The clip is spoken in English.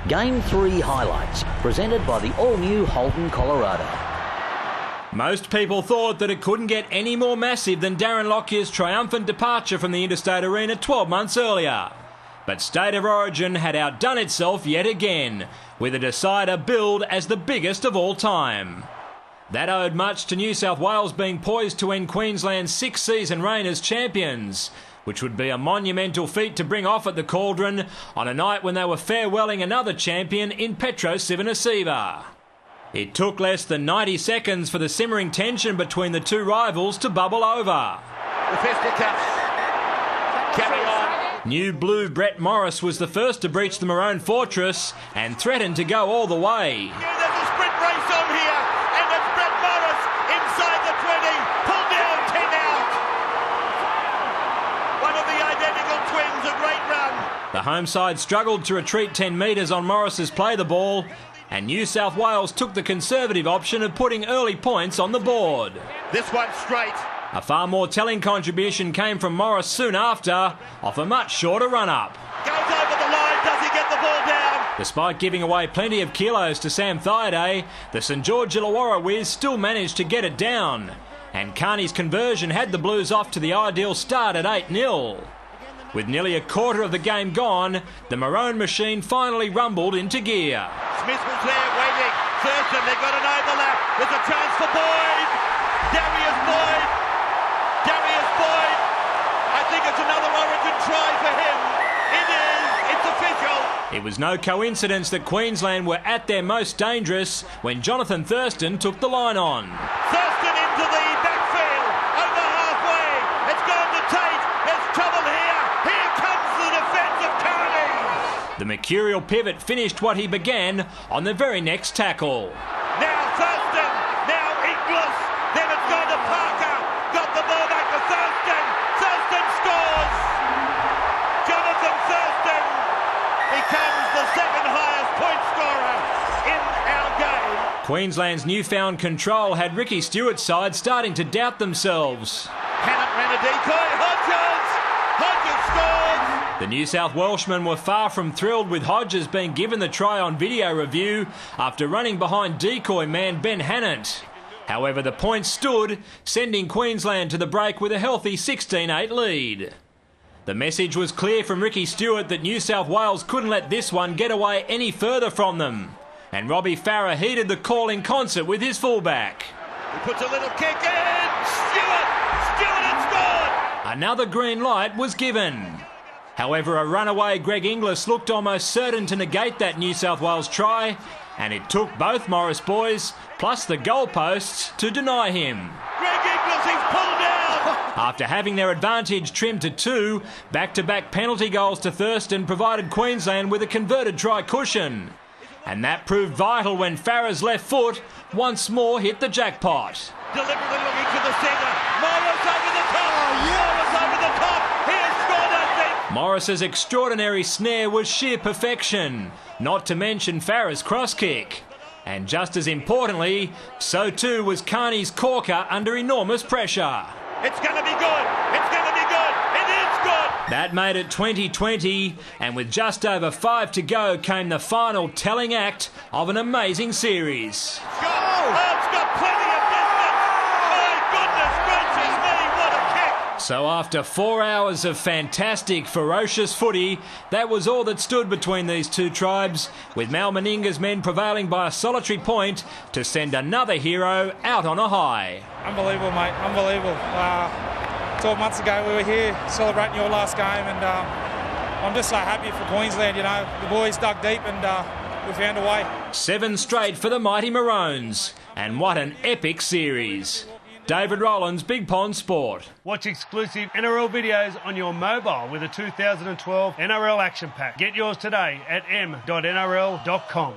Game 3 highlights, presented by the all-new Holden, Colorado. Most people thought that it couldn't get any more massive than Darren Lockyer's triumphant departure from the Interstate Arena 12 months earlier. But State of Origin had outdone itself yet again, with a decider billed as the biggest of all time. That owed much to New South Wales being poised to end Queensland's six-season reign as champions, which would be a monumental feat to bring off at the Cauldron on a night when they were farewelling another champion in Petro Civoniceva. It took less than 90 seconds for the simmering tension between the two rivals to bubble over. The fisticuffs carry on. New blue Brett Morris was the first to breach the Maroon fortress and threatened to go all the way. Yeah, there's a sprint race on here, and it's Brett Morris inside the 20, pulled down 10 out. One of the identical twins, a great run. The home side struggled to retreat 10 metres on Morris's play the ball, and New South Wales took the conservative option of putting early points on the board. This one straight. A far more telling contribution came from Morris soon after, off a much shorter run-up. Goes over the line, does he get the ball down? Despite giving away plenty of kilos to Sam Thaiday, the St George Illawarra Wiz still managed to get it down, and Carney's conversion had the Blues off to the ideal start at 8-0. With nearly a quarter of the game gone, the Maroon machine finally rumbled into gear. Smith was there waiting. Thurston, they've got an overlap. There's a chance for Boyd. Darius Boyd. Darius Boyd. I think it's another Origin try for him. It is. It's official. It was no coincidence that Queensland were at their most dangerous when Jonathan Thurston took the line on. Thurston into the backfield. Over halfway. It's gone to Tate. There's trouble here. Here comes the defence of Carney. The mercurial pivot finished what he began on the very next tackle. Now Thurston, now Inglis, then it's gone to Parker. Got the ball back to Thurston. Thurston scores. Jonathan Thurston becomes the second highest point scorer in our game. Queensland's newfound control had Ricky Stewart's side starting to doubt themselves. Hannett ran a decoy. Hodges scores. The New South Welshmen were far from thrilled with Hodges being given the try on video review after running behind decoy man Ben Hannett. However, the points stood, sending Queensland to the break with a healthy 16-8 lead. The message was clear from Ricky Stewart that New South Wales couldn't let this one get away any further from them, and Robbie Farah heeded the call in concert with his fullback. He puts a little kick in. Stewart had scored. Another green light was given. However, a runaway Greg Inglis looked almost certain to negate that New South Wales try, and it took both Morris boys, plus the goalposts, to deny him. Greg Inglis, he's pulled down. After having their advantage trimmed to 2, back-to-back penalty goals to Thurston provided Queensland with a converted try cushion. And that proved vital when Farah's left foot once more hit the jackpot. Deliberately looking to the centre. Morris over the top. Morris over the top. He has scored, I think. Morris's extraordinary snare was sheer perfection, not to mention Farah's cross kick. And just as importantly, so too was Carney's corker under enormous pressure. It's going to be good. It's going to be good. It is good. That made it 20-20, and with just over 5 to go came the final telling act of an amazing series. It's got plenty of distance. My goodness gracious me, what a kick. So after 4 hours of fantastic, ferocious footy, that was all that stood between these two tribes, with Mal Meninga's men prevailing by a solitary point to send another hero out on a high. Unbelievable, mate, unbelievable. 12 months ago we were here celebrating your last game, and I'm just so happy for Queensland, you know. The boys dug deep and we found a way. 7 straight for the mighty Maroons, and what an epic series. David Rollins, Big Pond Sport. Watch exclusive NRL videos on your mobile with a 2012 NRL Action Pack. Get yours today at m.nrl.com.